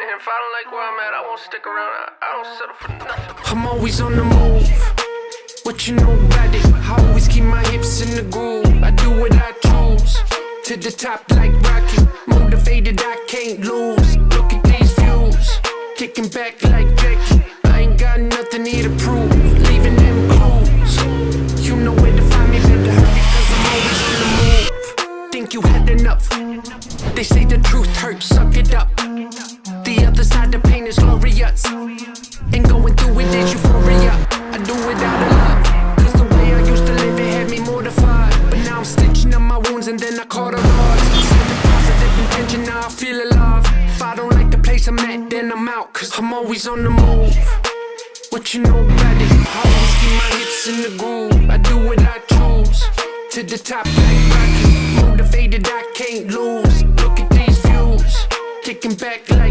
If I don't like where I'm at, I won't stick around. I don't settle for nothing. I'm always on the move. What you know about it? I always keep my hips in the groove. I do what I choose. To the top like Rocky. Motivated, I can't lose. Look at these views. Kicking back like Jackie. I ain't got nothing here to prove. Leaving them clues. You know where to find me, better hurry, cause I'm always on the move. Think you had enough. They say the truth hurts, suck it up. The other side of pain is glorious. And going through it is euphoria. I do it out of love, cause the way I used to live it had me mortified. But now I'm stitching up my wounds and then I caught a loss. Send a positive intention, now I feel alive. If I don't like the place I'm at, then I'm out, cause I'm always on the move. What you know about it? I always keep my hips in the groove. I do what I choose. To the top like Rocky. Motivated, I can't lose. Look at these views. Kicking back like